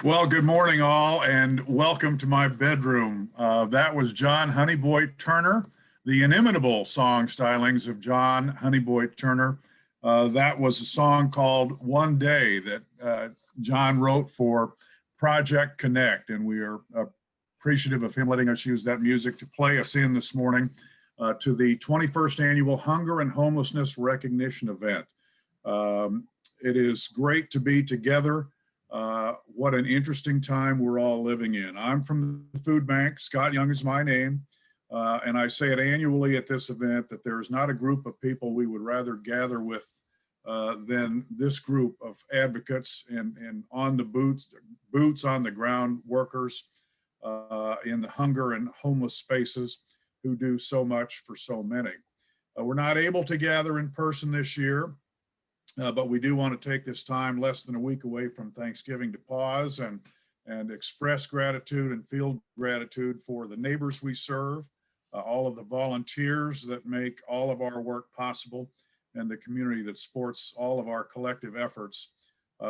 Well, good morning, all, and welcome to my bedroom. That was John Honeyboy Turner, the inimitable song stylings of John Honeyboy Turner. That was a song called One Day that John wrote for Project Connect, and we are appreciative of him letting us use that music to play us in this morning to the 21st Annual Hunger and Homelessness Recognition Event. It is great to be together. What an interesting time we're all living in. I'm from the food bank. Scott Young is my name. And I say it annually at this event that there is not a group of people we would rather gather with than this group of advocates and on the boots on the ground workers in the hunger and homeless spaces who do so much for so many. We're not able to gather in person this year. But we do want to take this time less than a week away from Thanksgiving to pause and express gratitude and feel gratitude for the neighbors we serve, all of the volunteers that make all of our work possible, and the community that supports all of our collective efforts.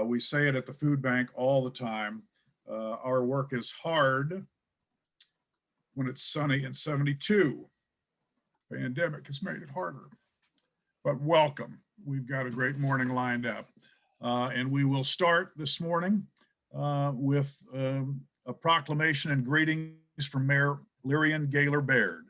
We say it at the food bank all the time. Our work is hard when it's sunny and 72. Pandemic has made it harder. But welcome. We've got a great morning lined up. And we will start this morning with a proclamation and greetings from Mayor Lyrian Gaylor-Baird.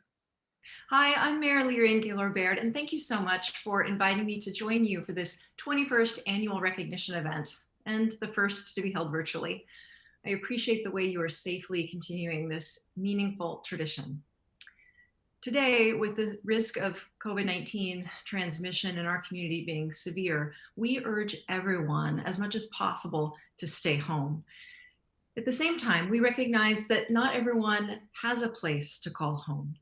Hi, I'm Mayor Lyrian Gaylor-Baird, and thank you so much for inviting me to join you for this 21st annual recognition event, and the first to be held virtually. I appreciate the way you are safely continuing this meaningful tradition. Today, with the risk of COVID-19 transmission in our community being severe, we urge everyone as much as possible to stay home. At the same time, we recognize that not everyone has a place to call home.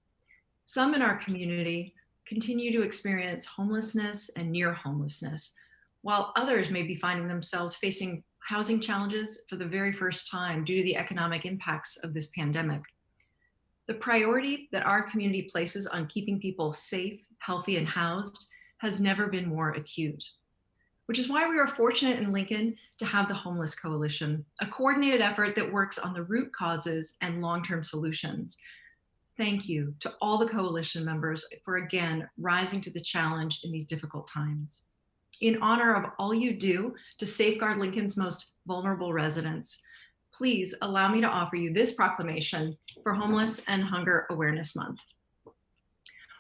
Some in our community continue to experience homelessness and near homelessness, while others may be finding themselves facing housing challenges for the very first time due to the economic impacts of this pandemic. The priority that our community places on keeping people safe, healthy, and housed has never been more acute, which is why we are fortunate in Lincoln to have the Homeless Coalition, a coordinated effort that works on the root causes and long-term solutions. Thank you to all the coalition members for again rising to the challenge in these difficult times. In honor of all you do to safeguard Lincoln's most vulnerable residents, please allow me to offer you this proclamation for Homeless and Hunger Awareness Month.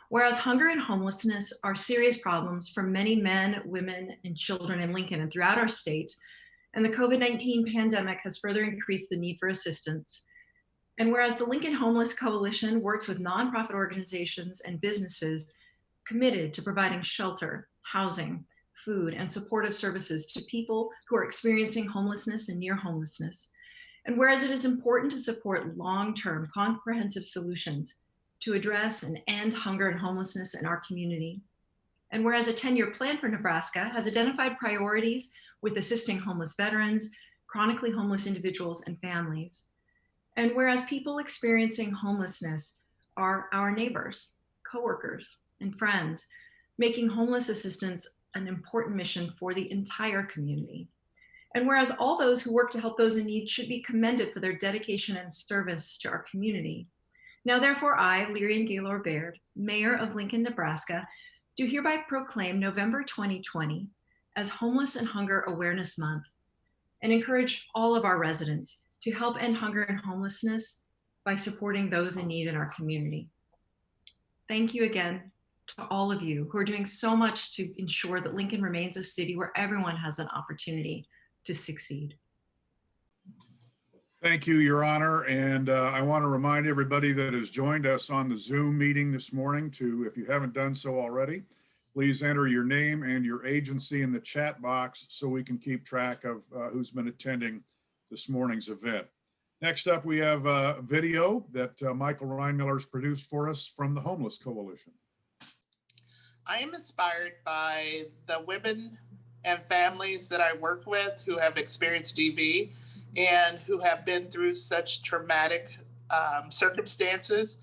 Whereas hunger and homelessness are serious problems for many men, women, and children in Lincoln and throughout our state, and the COVID-19 pandemic has further increased the need for assistance, and whereas the Lincoln Homeless Coalition works with nonprofit organizations and businesses committed to providing shelter, housing, food, and supportive services to people who are experiencing homelessness and near homelessness, and whereas it is important to support long-term comprehensive solutions to address and end hunger and homelessness in our community, and whereas a 10-year plan for Nebraska has identified priorities with assisting homeless veterans, chronically homeless individuals, and families, and whereas people experiencing homelessness are our neighbors, coworkers, and friends, making homeless assistance an important mission for the entire community. And whereas all those who work to help those in need should be commended for their dedication and service to our community. Now, therefore, I, Lyrian Gaylor-Baird, Mayor of Lincoln, Nebraska, do hereby proclaim November 2020 as Homeless and Hunger Awareness Month and encourage all of our residents to help end hunger and homelessness by supporting those in need in our community. Thank you again to all of you who are doing so much to ensure that Lincoln remains a city where everyone has an opportunity to succeed. Thank you, Your Honor. And I want to remind everybody that has joined us on the Zoom meeting this morning to, if you haven't done so already, please enter your name and your agency in the chat box so we can keep track of who's been attending this morning's event. Next up, we have a video that Michael Reinmiller has produced for us from the Homeless Coalition. I am inspired by the women and families that I work with who have experienced DV and who have been through such traumatic circumstances,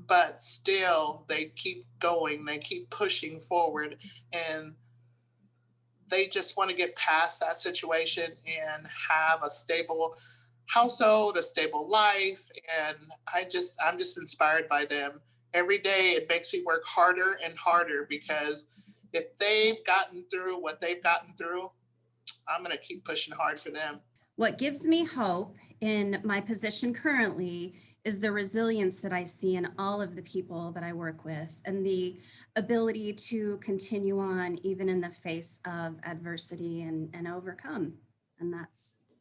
but still they keep going, they keep pushing forward, and they just want to get past that situation and have a stable household, a stable life. And I'm just inspired by them. Every day it makes me work harder and harder, because if they've gotten through what they've gotten through, I'm going to keep pushing hard for them. What gives me hope in my position currently is the resilience that I see in all of the people that I work with, and the ability to continue on even in the face of adversity and overcome. And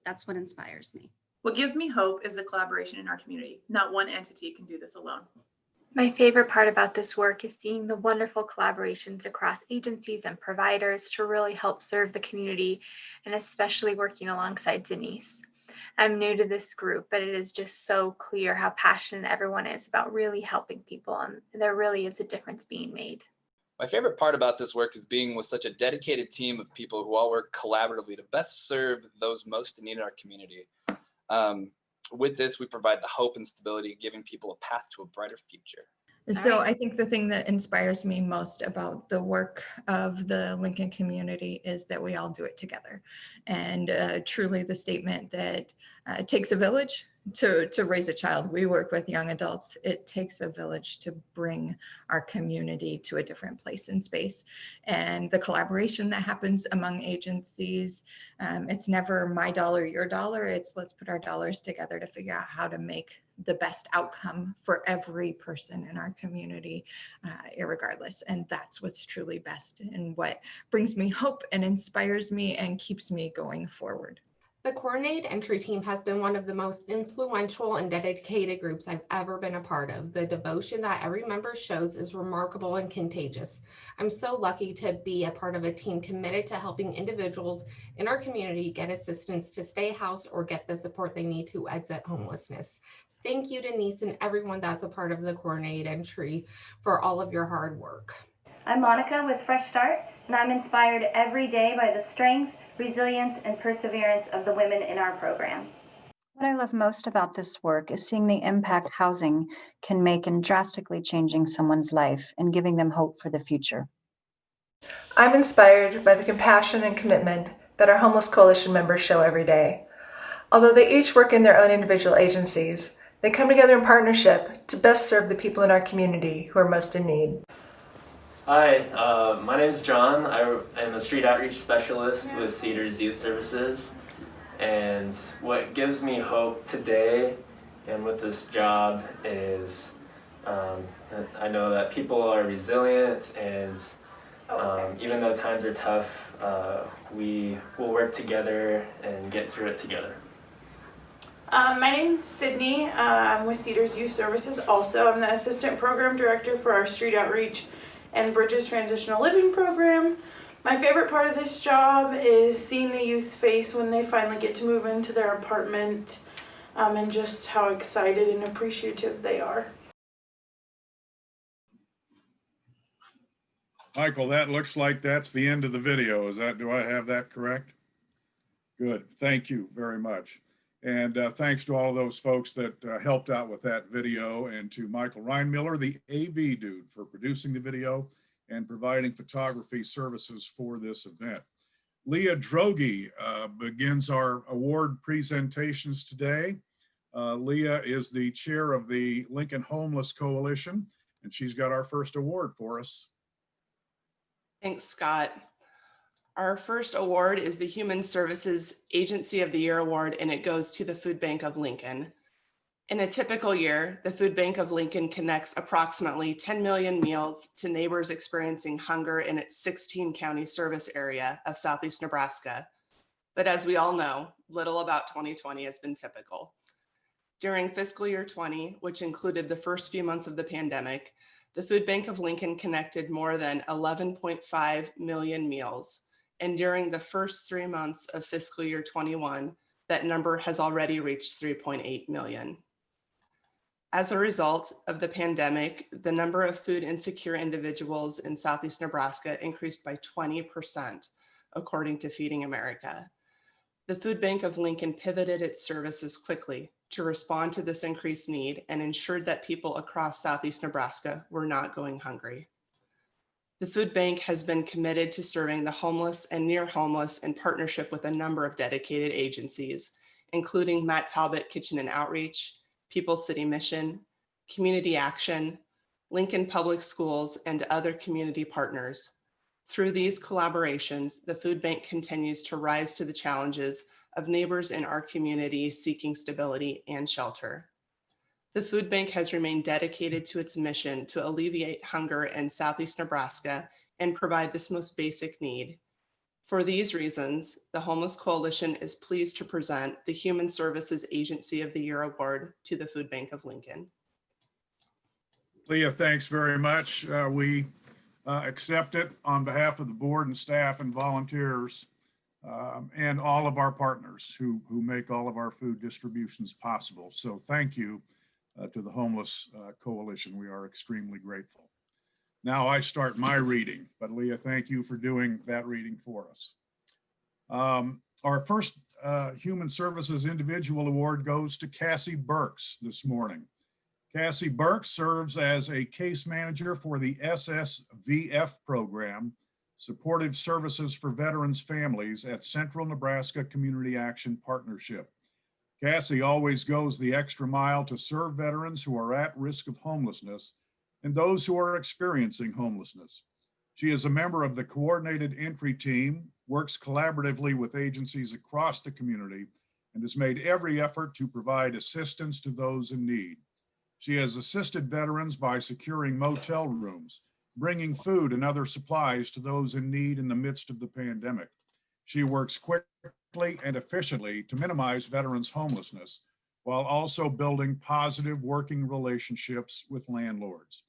that's what inspires me. What gives me hope is the collaboration in our community. Not one entity can do this alone. My favorite part about this work is seeing the wonderful collaborations across agencies and providers to really help serve the community, and especially working alongside Denise. I'm new to this group, but it is just so clear how passionate everyone is about really helping people, and there really is a difference being made. My favorite part about this work is being with such a dedicated team of people who all work collaboratively to best serve those most in need in our community. With this, we provide the hope and stability, giving people a path to a brighter future. So I think the thing that inspires me most about the work of the Lincoln community is that we all do it together. And truly the statement that it takes a village to raise a child. We work with young adults. It takes a village to bring our community to a different place in space. And the collaboration that happens among agencies, it's never my dollar, your dollar. It's let's put our dollars together to figure out how to make the best outcome for every person in our community, irregardless. And that's what's truly best, and what brings me hope and inspires me and keeps me going forward. The coordinated entry team has been one of the most influential and dedicated groups I've ever been a part of. The devotion that every member shows is remarkable and contagious. I'm so lucky to be a part of a team committed to helping individuals in our community get assistance to stay housed or get the support they need to exit homelessness. Thank you, Denise, and everyone that's a part of the coordinated entry for all of your hard work. I'm Monica with Fresh Start, and I'm inspired every day by the strength, resilience, and perseverance of the women in our program. What I love most about this work is seeing the impact housing can make in drastically changing someone's life and giving them hope for the future. I'm inspired by the compassion and commitment that our Homeless Coalition members show every day. Although they each work in their own individual agencies, they come together in partnership to best serve the people in our community who are most in need. Hi, my name is John. I am a street outreach specialist with Cedars Youth Services. And what gives me hope today and with this job is I know that people are resilient, and even though times are tough, we will work together and get through it together. My name's Sydney. I'm with Cedars Youth Services also. I'm the Assistant Program Director for our Street Outreach and Bridges Transitional Living Program. My favorite part of this job is seeing the youth's face when they finally get to move into their apartment, and just how excited and appreciative they are. Michael, that looks like that's the end of the video. Do I have that correct? Good, thank you very much. And thanks to all of those folks that helped out with that video, and to Michael Reinmiller, the AV dude, for producing the video and providing photography services for this event. Leah Droege begins our award presentations today. Leah is the chair of the Lincoln Homeless Coalition, and she's got our first award for us. Thanks, Scott. Our first award is the Human Services Agency of the Year Award, and it goes to the Food Bank of Lincoln. In a typical year, the Food Bank of Lincoln connects approximately 10 million meals to neighbors experiencing hunger in its 16 county service area of Southeast Nebraska. But as we all know, little about 2020 has been typical. During fiscal year 20, which included the first few months of the pandemic, the Food Bank of Lincoln connected more than 11.5 million meals. And during the first 3 months of fiscal year 21, that number has already reached 3.8 million. As a result of the pandemic, the number of food insecure individuals in Southeast Nebraska increased by 20%, according to Feeding America. The Food Bank of Lincoln pivoted its services quickly to respond to this increased need and ensured that people across Southeast Nebraska were not going hungry. The food bank has been committed to serving the homeless and near homeless in partnership with a number of dedicated agencies, including Matt Talbot Kitchen and Outreach, People's City Mission, Community Action, Lincoln Public Schools, and other community partners. Through these collaborations, the food bank continues to rise to the challenges of neighbors in our community seeking stability and shelter. The food bank has remained dedicated to its mission to alleviate hunger in Southeast Nebraska and provide this most basic need. For these reasons, the Homeless Coalition is pleased to present the Human Services Agency of the Year Award to the Food Bank of Lincoln. Leah, thanks very much. We accept it on behalf of the board and staff and volunteers and all of our partners who make all of our food distributions possible. So thank you to the Homeless Coalition. We are extremely grateful. Now I start my reading, but Leah, thank you for doing that reading for us. Our first Human Services Individual Award goes to Cassie BURKS this morning. Cassie BURKS serves as a case manager for the SSVF program, Supportive Services for Veterans Families at Central Nebraska Community Action Partnership. Cassie always goes the extra mile to serve veterans who are at risk of homelessness and those who are experiencing homelessness. She is a member of the Coordinated Entry Team, works collaboratively with agencies across the community, and has made every effort to provide assistance to those in need. She has assisted veterans by securing motel rooms, bringing food and other supplies to those in need in the midst of the pandemic. She works quickly and efficiently to minimize veterans' homelessness, while also building positive working relationships with landlords.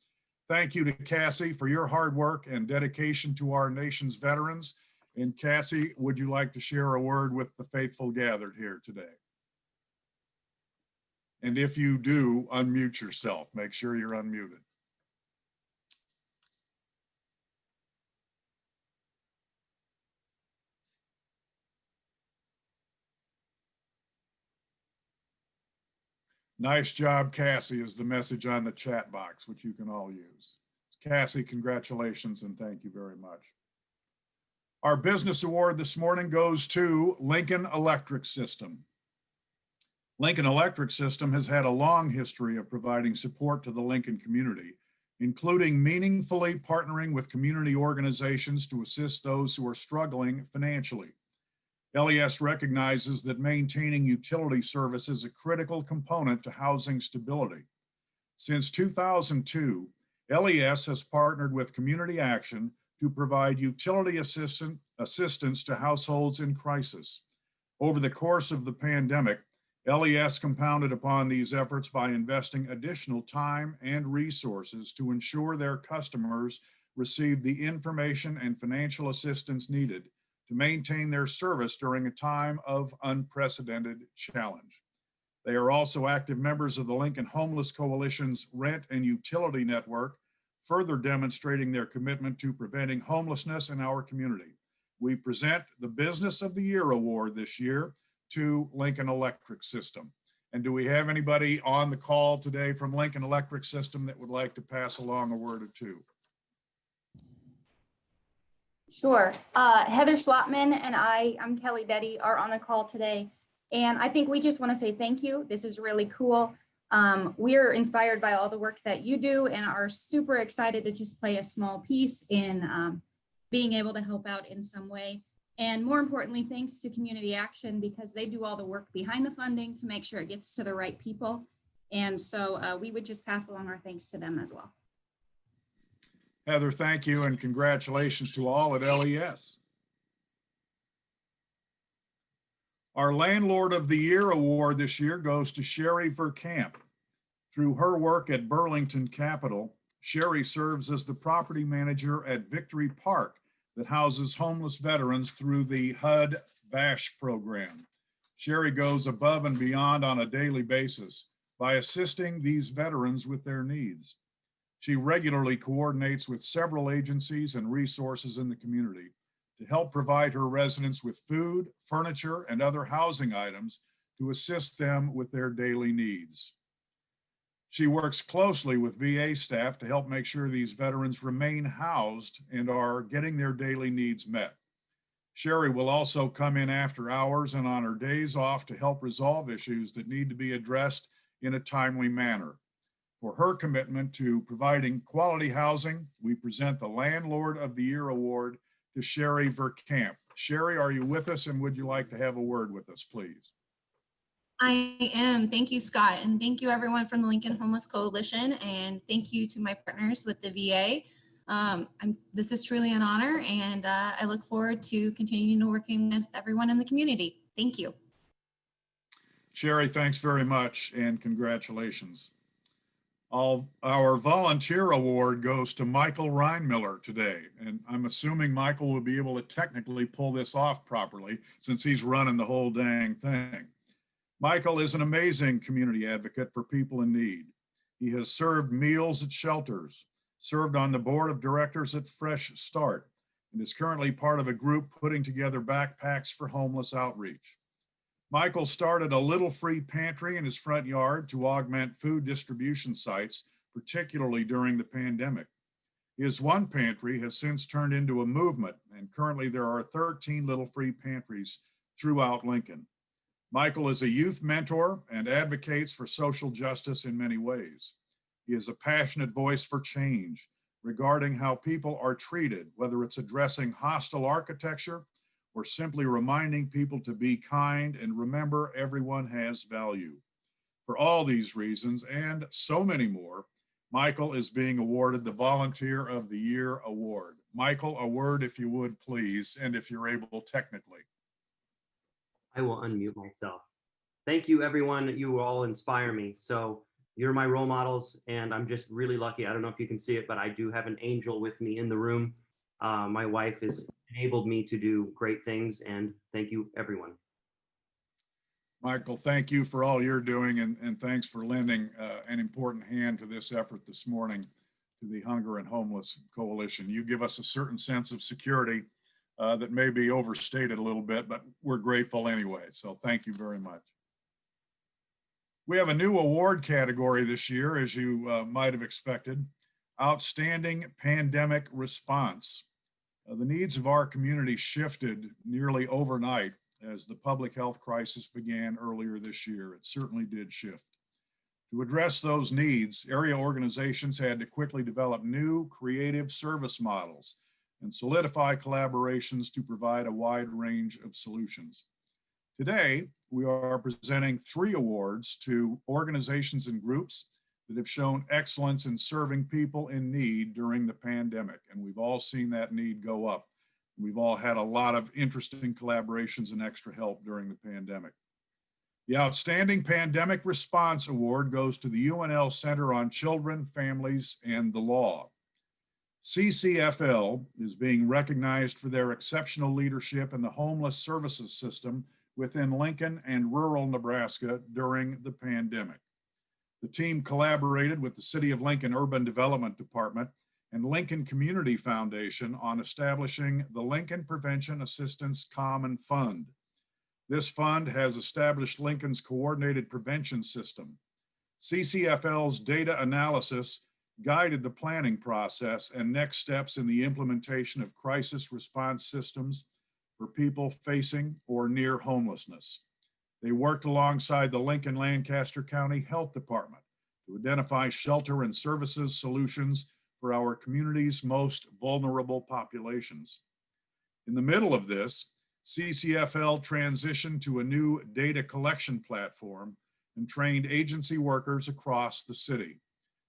Thank you to Cassie for your hard work and dedication to our nation's veterans. And Cassie, would you like to share a word with the faithful gathered here today? And if you do, unmute yourself. Make sure you're unmuted. Nice job, Cassie, is the message on the chat box, which you can all use. Cassie, congratulations and thank you very much. Our business award this morning goes to Lincoln Electric System. Lincoln Electric System has had a long history of providing support to the Lincoln community, including meaningfully partnering with community organizations to assist those who are struggling financially. LES recognizes that maintaining utility service is a critical component to housing stability. Since 2002, LES has partnered with Community Action to provide utility assistance to households in crisis. Over the course of the pandemic, LES compounded upon these efforts by investing additional time and resources to ensure their customers received the information and financial assistance needed to maintain their service during a time of unprecedented challenge. They are also active members of the Lincoln Homeless Coalition's Rent and Utility Network, further demonstrating their commitment to preventing homelessness in our community. We present the Business of the Year Award this year to Lincoln Electric System. And do we have anybody on the call today from Lincoln Electric System that would like to pass along a word or two? Sure. Heather Schlotman and I'm Kelly Betty, are on the call today. And I think we just want to say thank you. This is really cool. We are inspired by all the work that you do and are super excited to just play a small piece in being able to help out in some way. And more importantly, thanks to Community Action, because they do all the work behind the funding to make sure it gets to the right people. And so we would just pass along our thanks to them as well. Heather, thank you and congratulations to all at LES. Our Landlord of the Year Award this year goes to SHERI VERKAMP. Through her work at Burlington Capital, SHERI serves as the property manager at Victory Park that houses homeless veterans through the HUD VASH program. SHERI goes above and beyond on a daily basis by assisting these veterans with their needs. She regularly coordinates with several agencies and resources in the community to help provide her residents with food, furniture, and other housing items to assist them with their daily needs. She works closely with VA staff to help make sure these veterans remain housed and are getting their daily needs met. SHERI will also come in after hours and on her days off to help resolve issues that need to be addressed in a timely manner. For her commitment to providing quality housing, we present the Landlord of the Year Award to SHERI VERKAMP. SHERI, are you with us, and would you like to have a word with us, please? I am. Thank you, Scott. And thank you everyone from the Lincoln Homeless Coalition. And thank you to my partners with the VA. This is truly an honor, and I look forward to continuing to working with everyone in the community. Thank you. SHERI, thanks very much, and congratulations. Our volunteer award goes to Michael Reinmiller today, and I'm assuming Michael will be able to technically pull this off properly since he's running the whole dang thing. Michael is an amazing community advocate for people in need. He has served meals at shelters, served on the board of directors at Fresh Start, and is currently part of a group putting together backpacks for homeless outreach. Michael started a little free pantry in his front yard to augment food distribution sites, particularly during the pandemic. His one pantry has since turned into a movement, and currently there are 13 little free pantries throughout Lincoln. Michael is a youth mentor and advocates for social justice in many ways. He is a passionate voice for change regarding how people are treated, whether it's addressing hostile architecture or simply reminding people to be kind and remember everyone has value. For all these reasons and so many more, Michael is being awarded the Volunteer of the Year Award. Michael, a word if you would, please, and if you're able technically. I will unmute myself. Thank you, everyone. You all inspire me. So you're my role models, and I'm just really lucky. I don't know if you can see it, but I do have an angel with me in the room. My wife has enabled me to do great things, and thank you, everyone. Michael, thank you for all you're doing, and thanks for lending an important hand to this effort this morning to the Hunger and Homeless Coalition. You give us a certain sense of security that may be overstated a little bit, but we're grateful anyway, so thank you very much. We have a new award category this year, as you might have expected, Outstanding Pandemic Response. The needs of our community shifted nearly overnight as the public health crisis began earlier this year. It certainly did shift. To address those needs, area organizations had to quickly develop new creative service models and solidify collaborations to provide a wide range of solutions. Today, we are presenting 3 awards to organizations and groups that have shown excellence in serving people in need during the pandemic. And we've all seen that need go up. We've all had a lot of interesting collaborations and extra help during the pandemic. The Outstanding Pandemic Response Award goes to the UNL Center on Children, Families, and the Law. CCFL is being recognized for their exceptional leadership in the homeless services system within Lincoln and rural Nebraska during the pandemic. The team collaborated with the City of Lincoln Urban Development Department and Lincoln Community Foundation on establishing the Lincoln Prevention Assistance Common Fund. This fund has established Lincoln's coordinated prevention system. CCFL's data analysis guided the planning process and next steps in the implementation of crisis response systems for people facing or near homelessness. They worked alongside the Lincoln Lancaster County Health Department to identify shelter and services solutions for our community's most vulnerable populations. In the middle of this, CCFL transitioned to a new data collection platform and trained agency workers across the city.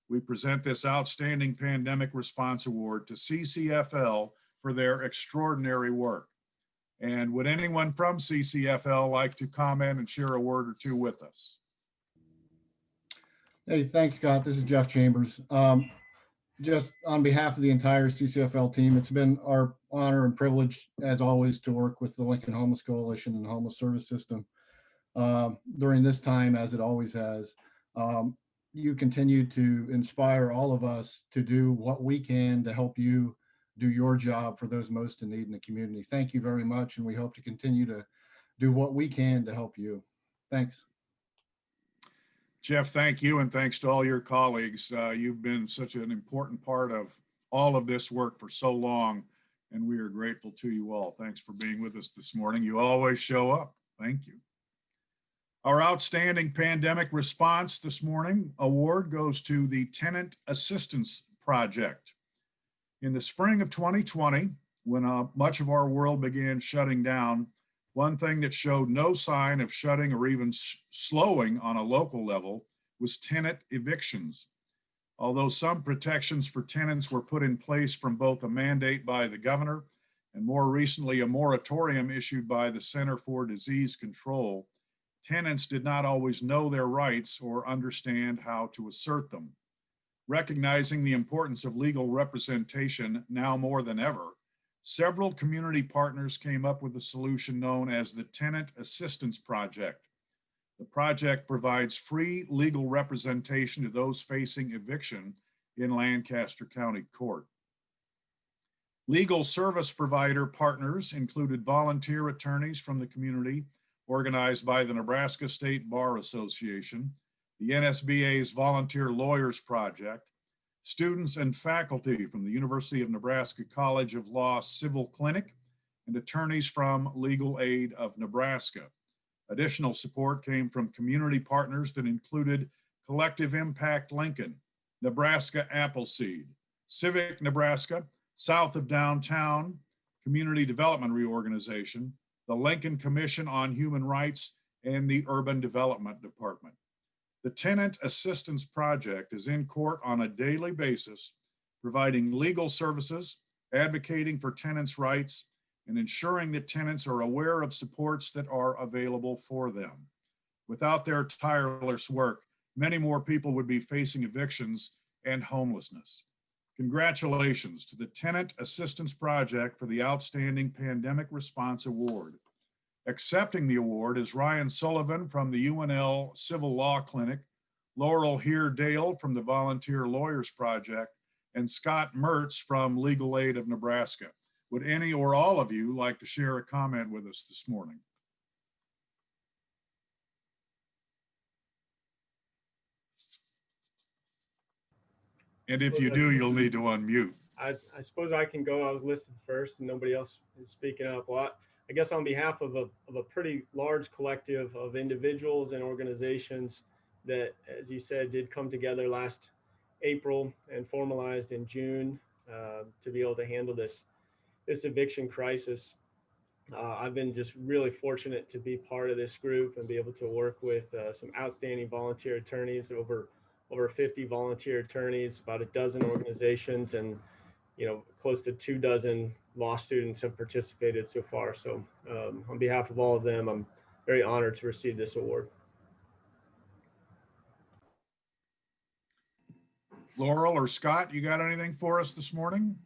We present this Outstanding Pandemic Response Award to CCFL for their extraordinary work. And would anyone from CCFL like to comment and share a word or two with us? Hey, thanks, Scott. This is Jeff Chambers. Just on behalf of the entire CCFL team, it's been our honor and privilege, as always, to work with the Lincoln Homeless Coalition and the Homeless Service System during this time, as it always has. You continue to inspire all of us to do what we can to help you do your job for those most in need in the community. Thank you very much, and we hope to continue to do what we can to help you. Thanks. Jeff, thank you, and thanks to all your colleagues. You've been such an important part of all of this work for so long, and we are grateful to you all. Thanks for being with us this morning. You always show up. Thank you. Our Outstanding Pandemic Response this morning award goes to the Tenant Assistance Project. In the spring of 2020, when much of our world began shutting down, one thing that showed no sign of shutting or even slowing on a local level was tenant evictions. Although some protections for tenants were put in place from both a mandate by the governor and more recently a moratorium issued by the Center for Disease Control, tenants did not always know their rights or understand how to assert them. Recognizing the importance of legal representation now more than ever, several community partners came up with a solution known as the Tenant Assistance Project. The project provides free legal representation to those facing eviction in Lancaster County Court. Legal service provider partners included volunteer attorneys from the community, organized by the Nebraska State Bar Association, the NSBA's Volunteer Lawyers Project, students and faculty from the University of Nebraska College of Law Civil Clinic, and attorneys from Legal Aid of Nebraska. Additional support came from community partners that included Collective Impact Lincoln, Nebraska Appleseed, Civic Nebraska, South of Downtown, Community Development Reorganization, the Lincoln Commission on Human Rights, and the Urban Development Department. The Tenant Assistance Project is in court on a daily basis, providing legal services, advocating for tenants' rights, and ensuring that tenants are aware of supports that are available for them. Without their tireless work, many more people would be facing evictions and homelessness. Congratulations to the Tenant Assistance Project for the Outstanding Pandemic Response Award. Accepting the award is Ryan Sullivan from the UNL Civil Law Clinic, Laurel Dale from the Volunteer Lawyers Project, and Scott Mertz from Legal Aid of Nebraska. Would any or all of you like to share a comment with us this morning? And if you do, you'll need to unmute. I suppose I can go. I was listed first and nobody else is speaking up. Well, I guess on behalf of a pretty large collective of individuals and organizations that, as you said, did come together last April and formalized in June to be able to handle this eviction crisis. I've been just really fortunate to be part of this group and be able to work with some outstanding volunteer attorneys, over 50 volunteer attorneys, about a dozen organizations, and close to 24 law students have participated so far. So on behalf of all of them, I'm very honored to receive this award. Laurel or Scott, you got anything for us this morning?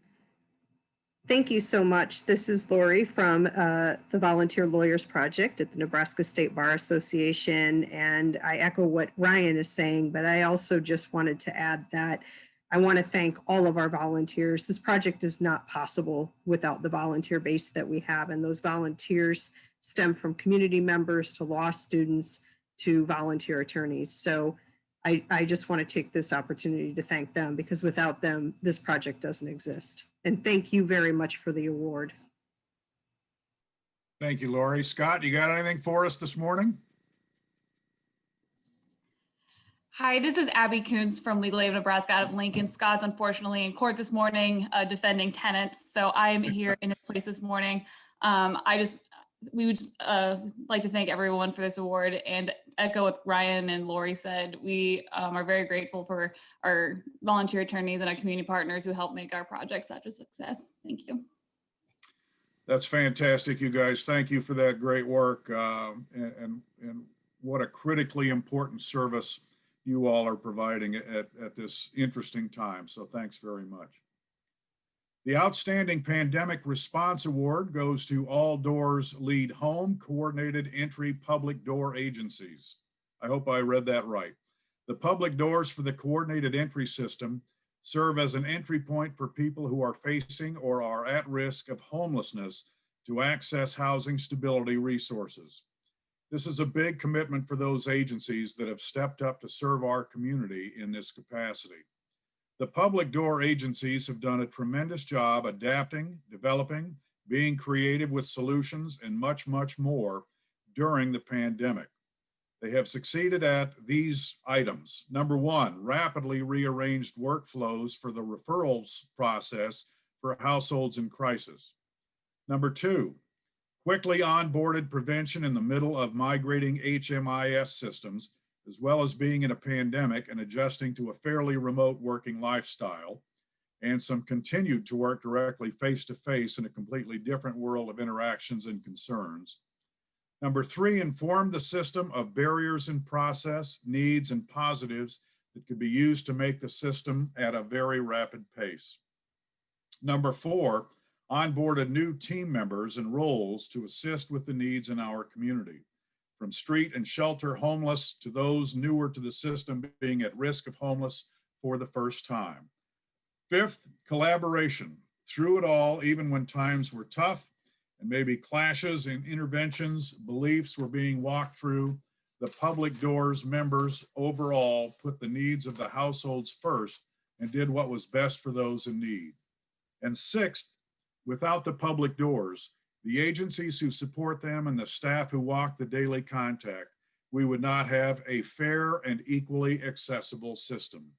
Thank you so much. This is Lori from the Volunteer Lawyers Project at the Nebraska State Bar Association. And I echo what Ryan is saying, but I also just wanted to add that I want to thank all of our volunteers. This project is not possible without the volunteer base that we have. And those volunteers stem from community members to law students to volunteer attorneys. So I just want to take this opportunity to thank them, because without them, this project doesn't exist. And thank you very much for the award. Thank you, Lori. Scott, you got anything for us this morning? Hi, this is Abby Coons from Legal Aid of Nebraska out of Lincoln. Scott's unfortunately in court this morning defending tenants, so I'm here in his place this morning. We would just like to thank everyone for this award and echo what Ryan and Lori said. We are very grateful for our volunteer attorneys and our community partners who help make our project such a success. Thank you. That's fantastic, you guys. Thank you for that great work and what a critically important service you all are providing at this interesting time. So thanks very much. The Outstanding Pandemic Response Award goes to All Doors Lead Home Coordinated Entry Public Door Agencies. I hope I read that right. The public doors for the coordinated entry system serve as an entry point for people who are facing or are at risk of homelessness to access housing stability resources. This is a big commitment for those agencies that have stepped up to serve our community in this capacity. The public door agencies have done a tremendous job adapting, developing, being creative with solutions, and much, much more during the pandemic. They have succeeded at these items. Number one, rapidly rearranged workflows for the referrals process for households in crisis. Number two, quickly onboarded prevention in the middle of migrating HMIS systems, as well as being in a pandemic and adjusting to a fairly remote working lifestyle, and some continued to work directly face-to-face in a completely different world of interactions and concerns. Number three, informed the system of barriers in process, needs, and positives that could be used to make the system at a very rapid pace. Number four, onboarded new team members and roles to assist with the needs in our community, from street and shelter homeless to those newer to the system being at risk of homeless for the first time. Fifth, collaboration. Through it all, even when times were tough and maybe clashes in interventions, beliefs were being walked through, the public doors members overall put the needs of the households first and did what was best for those in need. And sixth, without the public doors, the agencies who support them and the staff who walk the daily contact, we would not have a fair and equally accessible system.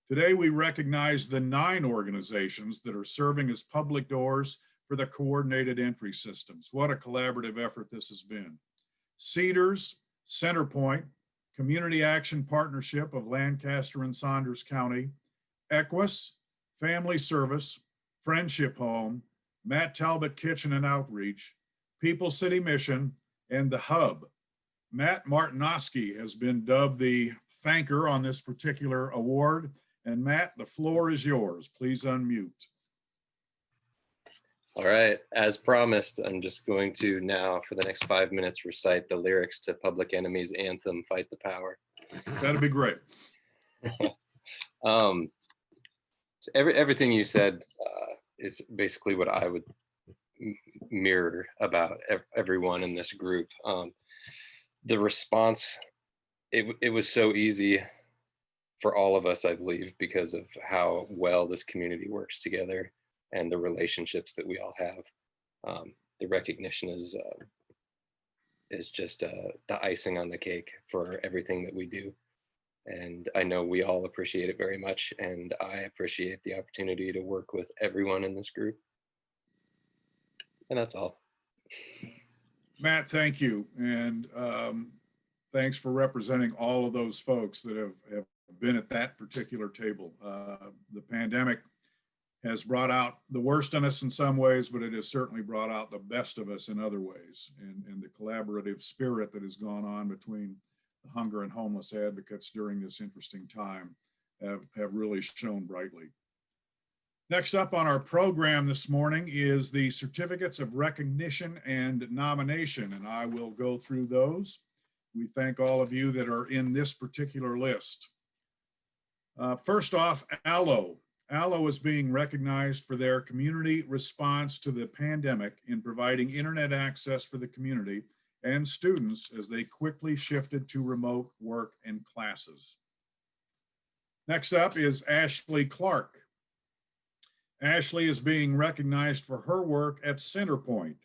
Today, we recognize the 9 organizations that are serving as public doors for the coordinated entry systems. What a collaborative effort this has been. Cedars, Centerpoint, Community Action Partnership of Lancaster and Saunders County, Equus, Family Service, Friendship Home, Matt Talbot Kitchen and Outreach, People City Mission, and The Hub. Matt Martinoski has been dubbed the thanker on this particular award. And Matt, the floor is yours. Please unmute. All right, as promised, I'm just going to now, for the next 5 minutes, recite the lyrics to Public Enemy's anthem, Fight the Power. That'd be great. So everything you said is basically what I would mirror about everyone in this group. The response, it was so easy for all of us, I believe, because of how well this community works together and the relationships that we all have. The recognition is just the icing on the cake for everything that we do. And I know we all appreciate it very much, and I appreciate the opportunity to work with everyone in this group. And that's all. Matt, thank you. And thanks for representing all of those folks that have been at that particular table. The pandemic has brought out the worst in us in some ways, but it has certainly brought out the best of us in other ways. And the collaborative spirit that has gone on between the hunger and homeless advocates during this interesting time have really shone brightly. Next up on our program this morning is the certificates of recognition and nomination, and I will go through those. We thank all of you that are in this particular list. First off, ALLO. ALLO is being recognized for their community response to the pandemic in providing internet access for the community and students as they quickly shifted to remote work and classes. Next up is Ashley Clark. Ashley is being recognized for her work at Centerpoint.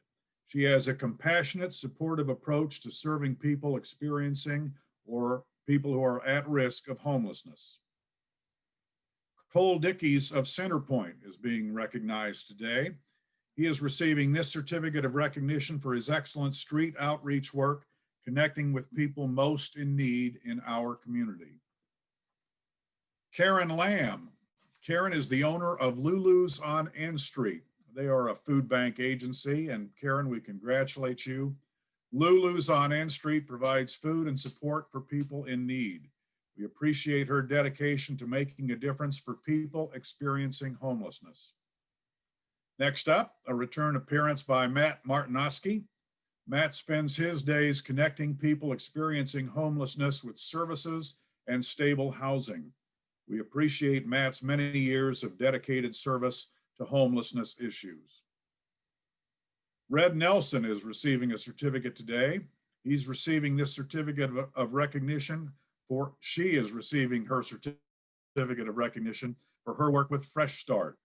She has a compassionate, supportive approach to serving people experiencing or people who are at risk of homelessness. Cole Dickies of Centerpoint is being recognized today. He is receiving this certificate of recognition for his excellent street outreach work, connecting with people most in need in our community. Karen Lamb. Karen is the owner of Lulu's on N Street. They are a food bank agency, and Karen, we congratulate you. Lulu's on N Street provides food and support for people in need. We appreciate her dedication to making a difference for people experiencing homelessness. Next up, a return appearance by Matt Martinoski. Matt spends his days connecting people experiencing homelessness with services and stable housing. We appreciate Matt's many years of dedicated service to homelessness issues. Red Nelson is receiving a certificate today. He's receiving this certificate of recognition she is receiving her certificate certificate of recognition for her work with Fresh Start.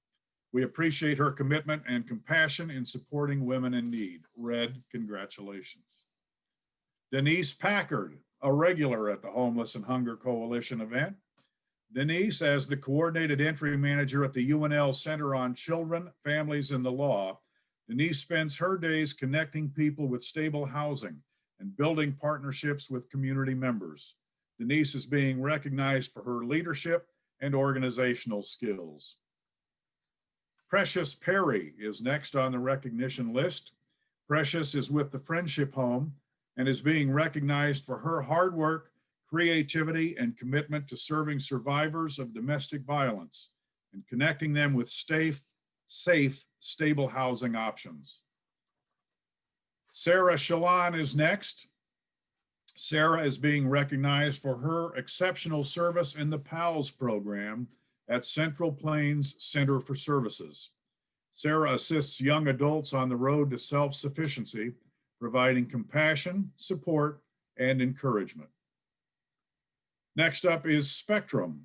We appreciate her commitment and compassion in supporting women in need. Red, congratulations. Denise Packard, a regular at the Homeless and Hunger Coalition event. Denise, as the coordinated entry manager at the UNL Center on Children, Families, and the Law, Denise spends her days connecting people with stable housing and building partnerships with community members. Denise is being recognized for her leadership and organizational skills. Precious Perry is next on the recognition list. Precious is with the Friendship Home and is being recognized for her hard work, creativity, and commitment to serving survivors of domestic violence and connecting them with safe, stable housing options. Sarah Shalon is next. Sarah is being recognized for her exceptional service in the PALS program at Central Plains Center for Services. Sarah assists young adults on the road to self-sufficiency, providing compassion, support, and encouragement. Next up is Spectrum.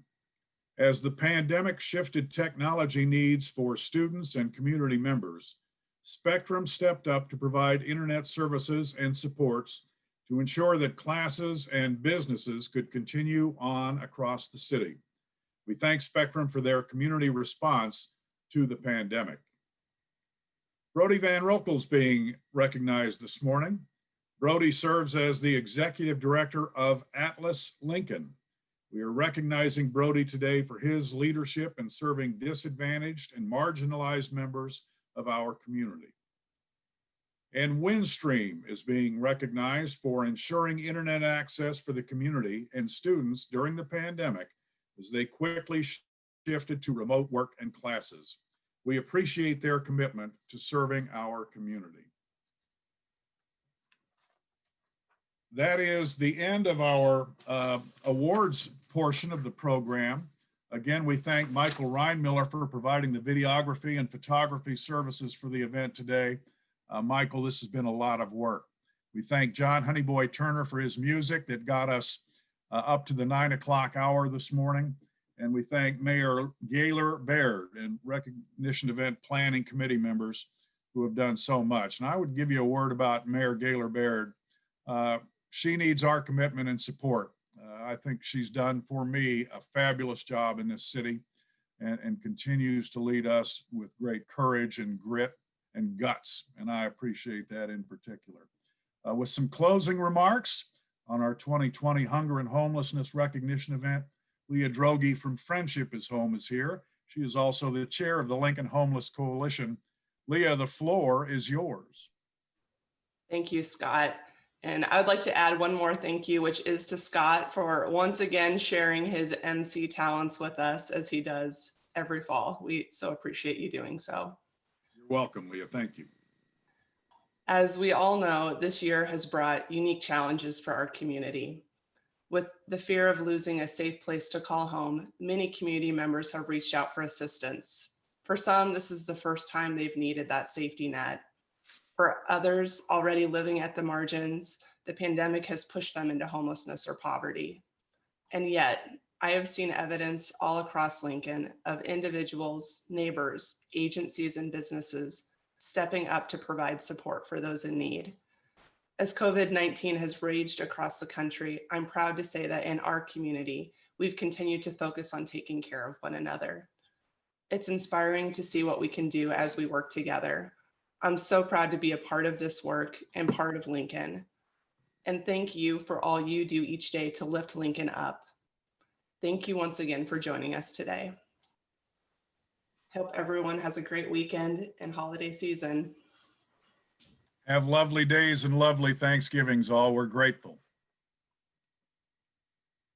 As the pandemic shifted technology needs for students and community members, Spectrum stepped up to provide internet services and supports to ensure that classes and businesses could continue on across the city. We thank Spectrum for their community response to the pandemic. Brody Van Rokel's being recognized this morning. Brody serves as the Executive Director of Atlas Lincoln. We are recognizing Brody today for his leadership in serving disadvantaged and marginalized members of our community. And Windstream is being recognized for ensuring internet access for the community and students during the pandemic as they quickly shifted to remote work and classes. We appreciate their commitment to serving our community. That is the end of our awards portion of the program. Again, we thank Michael Reinmiller for providing the videography and photography services for the event today. Michael, this has been a lot of work. We thank John Honeyboy Turner for his music that got us up to the 9 o'clock hour this morning. And we thank Mayor Gaylor Baird and Recognition Event Planning Committee members who have done so much. And I would give you a word about Mayor Gaylor Baird. She needs our commitment and support. I think she's done for me a fabulous job in this city and continues to lead us with great courage and grit and guts. And I appreciate that in particular. With some closing remarks on our 2020 Hunger and Homelessness Recognition event, Leah Droege from Friendship is Home is here. She is also the chair of the Lincoln Homeless Coalition. Leah, the floor is yours. Thank you, Scott. And I would like to add one more thank you, which is to Scott for once again sharing his MC talents with us as he does every fall. We so appreciate you doing so. You're welcome, Leah. Thank you. As we all know, this year has brought unique challenges for our community. With the fear of losing a safe place to call home, many community members have reached out for assistance. For some, this is the first time they've needed that safety net. For others already living at the margins, the pandemic has pushed them into homelessness or poverty. And yet, I have seen evidence all across Lincoln of individuals, neighbors, agencies, and businesses stepping up to provide support for those in need. As COVID-19 has raged across the country, I'm proud to say that in our community, we've continued to focus on taking care of one another. It's inspiring to see what we can do as we work together. I'm so proud to be a part of this work and part of Lincoln. And thank you for all you do each day to lift Lincoln up. Thank you once again for joining us today. Hope everyone has a great weekend and holiday season. Have lovely days and lovely Thanksgivings all. We're grateful.